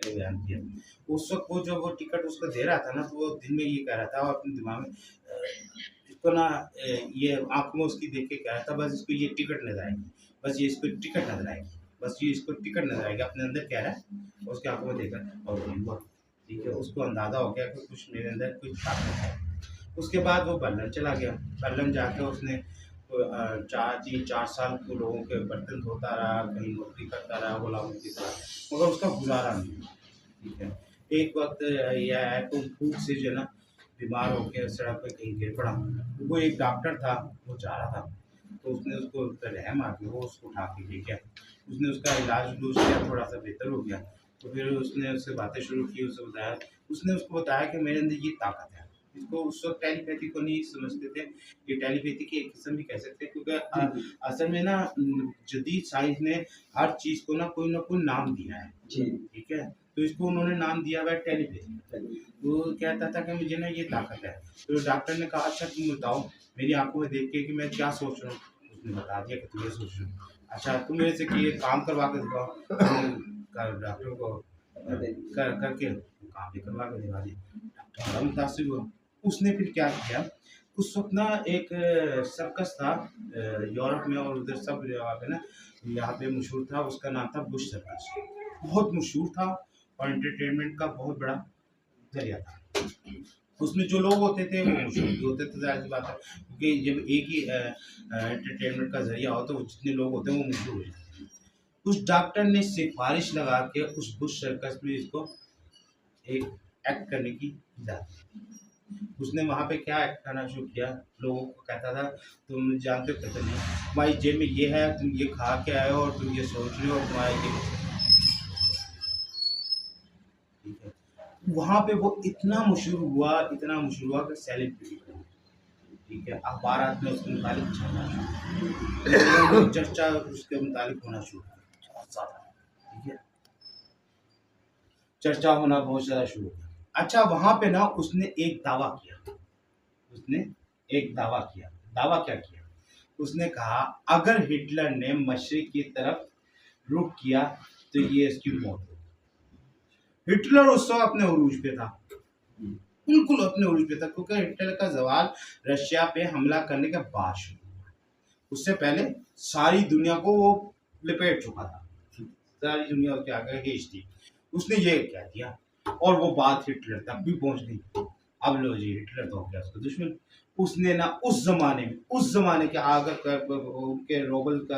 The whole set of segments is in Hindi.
ने बयान किया। उस वक़्त वो जो वो टिकट उसको दे रहा था ना, तो वो दिल में ये कह रहा था और अपने दिमाग में इसको ना ये आँखों में उसकी देख के कह रहा था बस इसको ये टिकट नज़र आएगी, बस ये इसको टिकट नज़र आएगी, बस ये इसको टिकट नज़र आएगी, अपने अंदर कह रहा है, उसकी आँखों में देखा और वही हुआ। ठीक है, उसको अंदाज़ा हो गया कि कुछ मेरे अंदर कुछ ताकत है। उसके बाद वो बर्लिन चला गया। बर्लिन जाके उसने 4 साल को लोगों के बर्तन धोता रहा, कहीं नौकरी करता रहा गुलामों की तरह, मगर उसका गुज़ारा नहीं हुआ। ठीक है, एक वक़्त ये आया कि वो भूख से जो है ना बीमार हो के सड़क पे कहीं गिर पड़ा। वो एक डॉक्टर था, वो जा रहा था, तो उसने उसको उस पे रहम आ गया, वो उसको उठा के ले गया। उसने उसका इलाज-विलूज किया, थोड़ा-सा बेहतर हो गया। तो फिर उसने उससे बातें शुरू की, उसने उसको बताया कि मेरे अंदर ये ताकत है। इसको उस वक़्त टेलीपैथी को नहीं समझते थे, ये टेलीपैथी की एक किस्म भी कह सकते हैं क्योंकि असल में ना जदीद साइंस ने हर चीज़ को ना कोई नाम दिया है। जी। ठीक है? तो इसको उन्होंने नाम दिया हुआ है टेलीपैथी। वो कहता था कि मुझे ना ये ताकत है। तो डॉक्टर ने कहा अच्छा तुम बताओ मेरी आँखों में देख के कि मैं क्या सोच रहा हूँ? उसने बता दिया कि तुम ये सोच रहे हो। अच्छा तुम मेरे से कि ये काम करवा के दिखाओ। डॉक्टर को करके काम भी करवा के दिखा दिया। डॉक्टर बड़ा मुतासिर हुआ। उसने फिर क्या किया, उस वक़्त ना एक सर्कस था यूरोप में और उधर सब जगह पे ना यहाँ पे मशहूर था, उसका नाम था बुश सर्कस। बहुत मशहूर था और एंटरटेनमेंट का बहुत बड़ा ज़रिया था। उसमें जो लोग होते थे वो मशहूर भी होते थे, ज़ाहिर-सी बात है क्योंकि जब एक ही एंटरटेनमेंट का ज़रिया हो तो जितने लोग होते हैं वो मशहूर हो जाते हैं। उस डॉक्टर ने सिफ़ारिश लगा के उस बुश सर्कस में इसको एक एक्ट करने की इजाज़त दी। उसने वहाँ पे क्या एक्ट करना शुरू किया, लोगों को कहता था तुम जानते हो? कहते नहीं, तुम्हारी जेब में ये है, तुम ये खा के आए हो और तुम ये सोच रहे हो और तुम्हारा ये ठीक है। वहाँ पे वो इतना मशहूर हुआ कि सेलिब्रिटी बन गया। ठीक है, अखबारात में उसके मुतालिक छपना शुरू हुआ, चर्चा उसके मुतालिक होना शुरू हुआ, बहुत ज़्यादा। ठीक है, चर्चा होना बहुत ज़्यादा शुरू हो गया। अच्छा वहाँ पे ना उसने एक दावा किया, दावा क्या किया? उसने कहा अगर हिटलर ने मशरिक की तरफ रुख किया तो ये इसकी मौत होगी। हिटलर उस समय अपने उरूज पे था, बिल्कुल अपने उरूज पे था क्योंकि हिटलर का ज़वाल रशिया पे हमला करने के बाद शुरू हुआ। उससे पहले सारी दुनिया को वो लपेट चुका था, सारी दुनिया उसके आगे हेज थी। उसने ये कह दिया और वो बात हिटलर तक भी पहुंच गई। अब लो जी हिटलर तो हो गया उसका दुश्मन। उसने ना उस ज़माने के अगर उनके रोबल का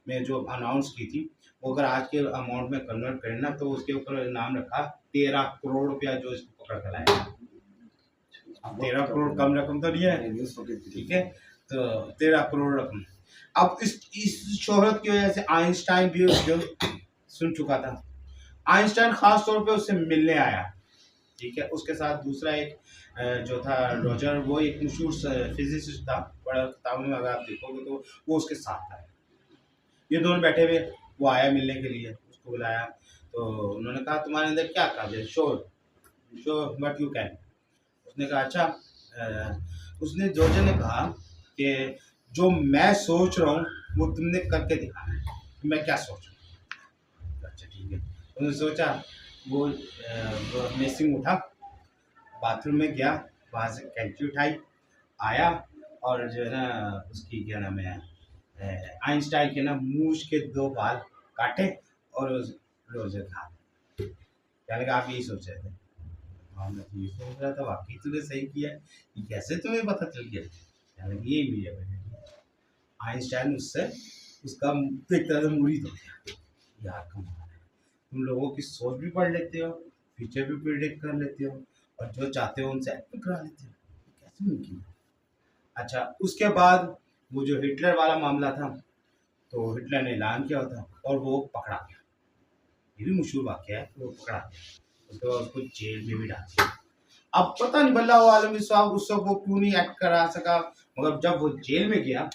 में जो अनाउंस की थी वो अगर आज के अमाउंट में कन्वर्ट करें ना तो उसके ऊपर नाम रखा 13 करोड़ रुपया जो इसको पकड़ कर लाया। 13 करोड़ कम रकम तो नहीं है, ठीक है, तो 13 करोड़ रकम। अब इस शोहरत की वजह से आइंस्टाइन भी उसको सुन चुका था। आइंस्टाइन खास तौर पे उससे मिलने आया। ठीक है, उसके साथ दूसरा एक जो था रॉजर, वो एक मशहूर फिजिसिस्ट था, बड़ा किताबों में अगर आप देखोगे तो वो उसके साथ था। ये दोनों बैठे हुए, वो आया मिलने के लिए, उसको बुलाया तो उन्होंने कहा तुम्हारे अंदर क्या काबिल है? Show what you can. उसने कहा अच्छा उसने जॉर्ज ने कहा कि जो मैं सोच रहा हूँ वो तुमने करके दिखाना है, मैं क्या सोच रहा हूँ। अच्छा ठीक है, उन्होंने सोचा वो मेसिंग उठा, बाथरूम में गया, वहाँ से कैंची उठाई, आया और जो है ना उसकी क्या नाम है आइंस्टाइन के ना मूछ के 2 बाल काटे और उस रोज़े खा। कहने लगा आप यही सोच रहे थे? हाँ मैं तो ये सोच रहा था, वाकई तूने सही किया है, ये कैसे तुम्हें पता चल गया? कहने लगा यही मेरी वजह है। आइंस्टाइन उससे उसका एक तरह से मुरीद हो गया। यार कमाल है, तुम लोगों की सोच भी पढ़ लेते हो, फ्यूचर भी प्रिडिक्ट कर लेते हो और जो चाहते हो उनसे एक्ट भी करा लेते हो, कैसे मुमकिन है? अच्छा उसके बाद वो जो हिटलर वाला मामला था तो हिटलर ने ऐलान किया था और वो पकड़ा गया। ये भी मशहूर वाक़या है कि वो पकड़ा गया, उसके बाद उसको जेल में भी डाल दिया। अब पता नहीं बल्ला आलम साहब उस वक़्त वो क्यों नहीं एक्ट करा सका, मगर जब वो जेल में गया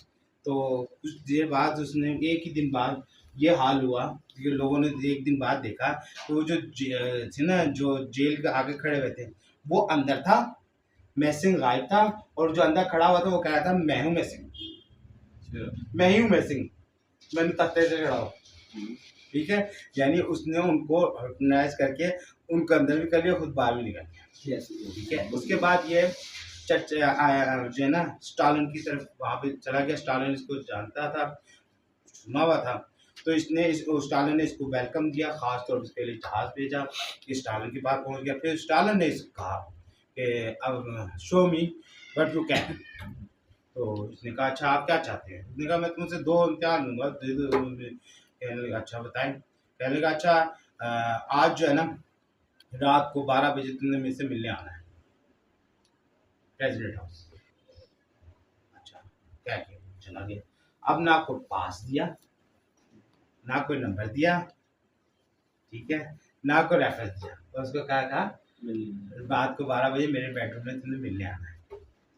तो कुछ देर बाद उसने एक ही दिन बाद ये हाल हुआ कि लोगों ने एक दिन बाद देखा तो वो जो थे ना जो जेल के आगे खड़े हुए थे वो अंदर था, मैसिंग गायब था और जो अंदर खड़ा हुआ था वो कह रहा था मैं हूँ मैसिंग, मैं ही हूँ मैसिंग, मैंने तख्ते से खड़ा हूँ। ठीक है, यानी उसने उनको हिप्नोटाइज करके उनके अंदर भी कर लिया, खुद बाहर भी निकल गया। ठीक है, उसके बाद ये जो है ना स्टालिन की तरफ वहाँ पे चला गया। स्टालिन इसको जानता था, सुना हुआ था, तो स्टालिन ने इसको वेलकम दिया, खास तौर पर इसके लिए जहाज भेजा। स्टालिन के पास पहुंच गया। फिर स्टालिन ने इसको कहा कि अब show me what you can. तो उसने कहा अच्छा आप क्या चाहते हैं? उसने कहा मैं तुमसे 2 इम्तिहान लूँगा, दे दो। कहने लगा अच्छा बताएं। कहने लगा अच्छा आज जो है ना रात को 12 बजे तुमने मेरे से मिलने आना है प्रेसिडेंट हाउस। अच्छा क्या किया? चला गया। अब ना कोई पास दिया, ना कोई नंबर दिया, ठीक है, ना कोई रेफरेंस दिया। तो उसको कहा रात को 12 बजे मेरे बेडरूम में तुमने मिलने आना है।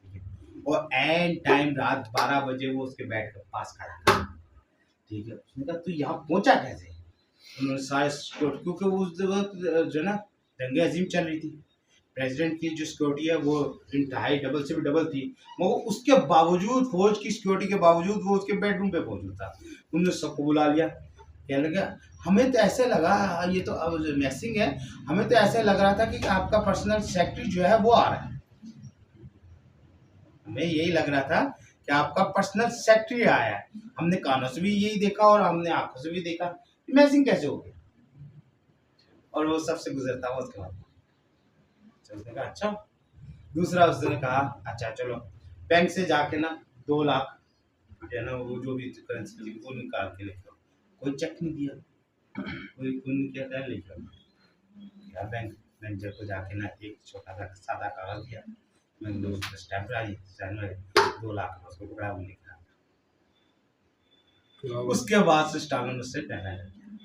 ठीक है, और एंड टाइम रात 12 बजे वो उसके बेड के पास खड़ा था। ठीक है, उसने कहा तू यहाँ पहुंचा कैसे? उन्होंने सारे क्योंकि वो उस वक्त जो ना दंगे अजीम चल रही थी, प्रेसिडेंट की जो सिक्योरिटी है वो इंतहाई डबल से भी डबल थी, मगर उसके बावजूद फौज की सिक्योरिटी के बावजूद वो उसके बेडरूम पे मौजूद था। उन्होंने सबको बुला लिया। कहने लगा हमें तो ऐसे लगा, ये तो अब मैसिंग है, हमें तो ऐसे लग रहा था कि आपका पर्सनल सेक्रेटरी जो है वो आ रहा है। हमें यही लग रहा था कि आपका पर्सनल सेक्रेटरी आया है। हमने कानों से भी यही देखा और हमने आंखों से भी देखा, मैसिंग कैसे हो गया? और वो सबसे गुजरता हुआ उसके बाद उसने कहा अच्छा। दूसरा उसने कहा अच्छा चलो बैंक से जाके ना 2 लाख जो है ना वो जो भी करेंसी वो निकाल के लेके आओ। कोई चेक नहीं दिया, कोई नहीं किया, क्या लेके आओ। या बैंक मैनेजर को जाके ना एक छोटा सा सादा कागज दिया, मैंने उसको स्टैम्प डाली, 2 लाख उसको पकड़ा वो लिखा। उसके बाद से स्टालिन उससे डरने लग गया।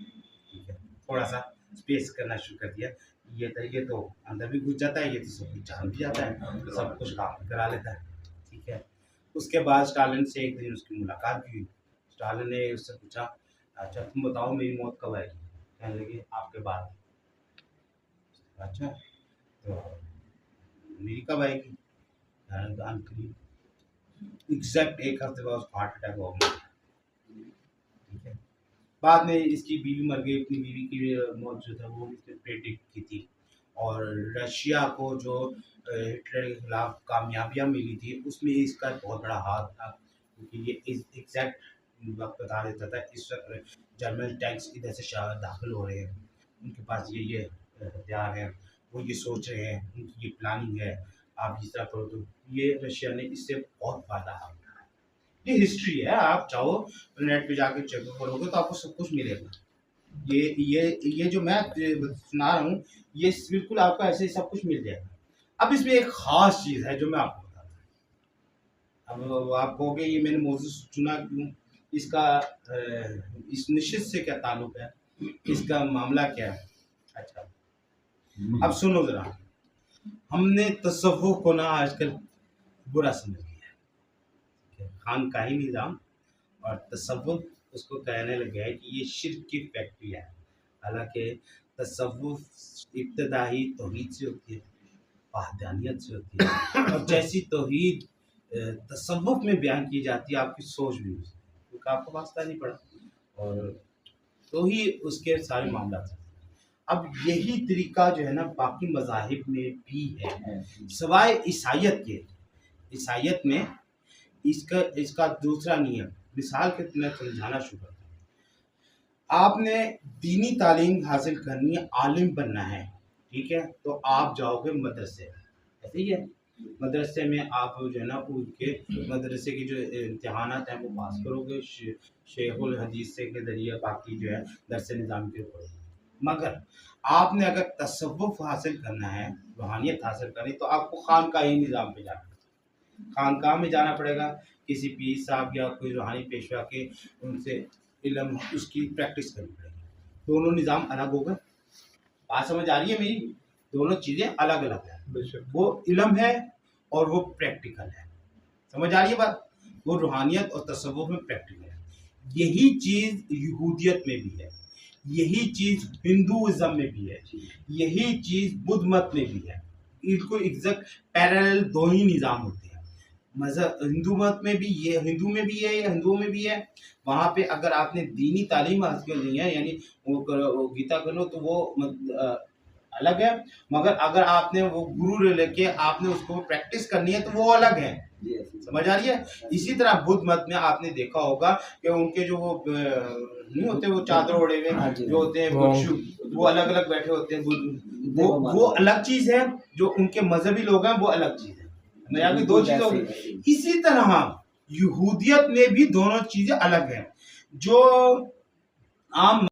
ठीक है, थोड़ा सा स्पेस करना शुरू कर दिया। ये तो अंदर भी घुस जाता है, ये तो सब कुछ जान भी जाता है, तो सब कुछ काम करा लेता है। ठीक है, उसके बाद स्टालिन से एक दिन उसकी मुलाकात भी हुई। स्टालिन ने उससे पूछा अच्छा तुम बताओ मेरी मौत कब आएगी? कहने लगे आपके बाद। अच्छा तो मेरी कब आएगी? एग्जैक्ट 1 हफ्ते बाद उसको हार्ट अटैक हो गया। ठीक है, बाद में इसकी बीवी मर गई। अपनी बीवी की मौत जो था वो इसने प्रेडिक्ट की थी। और रशिया को जो हिटलर के खिलाफ कामयाबियाँ मिली थी उसमें इसका बहुत बड़ा हाथ था, क्योंकि ये एग्जैक्ट वक्त बता देता था इस वक्त जर्मन टैंक्स इधर से दाखिल हो रहे हैं, उनके पास ये हथियार हैं, वो ये सोच रहे हैं, उनकी ये प्लानिंग है, आप जिस तरह करो। तो ये रशिया ने इससे बहुत फायदा हाथ उठाया। ये हिस्ट्री है, आप चाहो तो नेट पे जाके चेक करोगे तो आपको सब कुछ मिलेगा। ये जो मैं सुना रहा हूँ ये बिल्कुल आपको ऐसे ही सब कुछ मिल जाएगा। अब इसमें एक खास चीज़ है जो मैं आपको बताता हूँ। अब आप कहोगे ये मैंने मौजूद चुना क्यों, इसका इस निश्चित से क्या ताल्लुक है, इसका मामला क्या है? अच्छा अब सुनो जरा, हमने तसव्वुफ को ना आजकल बुरा समझ लिया है। खानकाही निज़ाम और तसव्वुफ उसको कहने लगे हैं कि ये शिर्क की फैक्ट्री है। हालांकि तसव्वुफ इब्तदाई तौहीद से होती है, वहदानियत से होती है, और जैसी तौहीद तसव्वुफ में बयान की जाती है आपकी सोच भी उससे, क्योंकि आपको वास्ता नहीं पड़ा और तो ही उसके सारे मामला थे। अब यही तरीका जो है ना बाकी मज़ाहिब में भी है, सिवाय ईसाइयत के। ईसाइयत में इसका दूसरा नियम मिसाल के मैं समझाना शुरू करता हूँ। आपने दीनी तालीम हासिल करनी है, आलिम बनना है, ठीक है, तो आप जाओगे मदरसे, ऐसे ही है। मदरसे में आप जो है ना उनके मदरसे की जो इम्तहानात हैं वो पास करोगे, शेखुल हदीस से के ज़रिए बाकी जो है दरस निज़ाम के ऊपर। मगर आपने अगर तसव्वुफ हासिल करना है, रूहानियत हासिल करनी, तो आपको खानकाही निज़ाम पे जाना है। खानकाह में जाना पड़ेगा, किसी पीर साहब या कोई रूहानी पेशवा के उनसे इल्म उसकी प्रैक्टिस करनी पड़ेगी। दोनों निज़ाम अलग हो गए। बात समझ आ रही है मेरी? दोनों चीज़ें अलग अलग है, वो इल्म है और वो प्रैक्टिकल है। समझ आ रही है बात? वो रूहानियत और तसव्वुफ में प्रैक्टिकल है। यही चीज़ यहूदियत में भी है, यही चीज़ हिंदुइज्म में भी है, यही चीज़ बुद्ध मत में भी है। इनको एग्जैक्ट पैरेलल दो ही निज़ाम होते हैं। मजहब हिंदू मत में भी ये, हिंदू में भी है, हिंदुओं में भी है। वहाँ पे अगर आपने दीनी तालीम हासिल ली है, यानी वो गीता करो तो वो अलग है, मगर अगर आपने वो गुरु लेके आपने उसको प्रैक्टिस करनी है तो वो अलग है। समझ आ रही है? इसी तरह बुद्ध मत में आपने देखा होगा कि उनके जो वो नहीं होते, वो चादर ओढ़े हुए जो होते हैं भिक्षु, वो अलग अलग बैठे होते हैं, वो अलग चीज है, जो उनके मजहबी लोग हैं वो अलग चीज है। यहाँ की दो चीज होगी। इसी तरह यहूदियत में भी दोनों चीजें अलग हैं। जो आम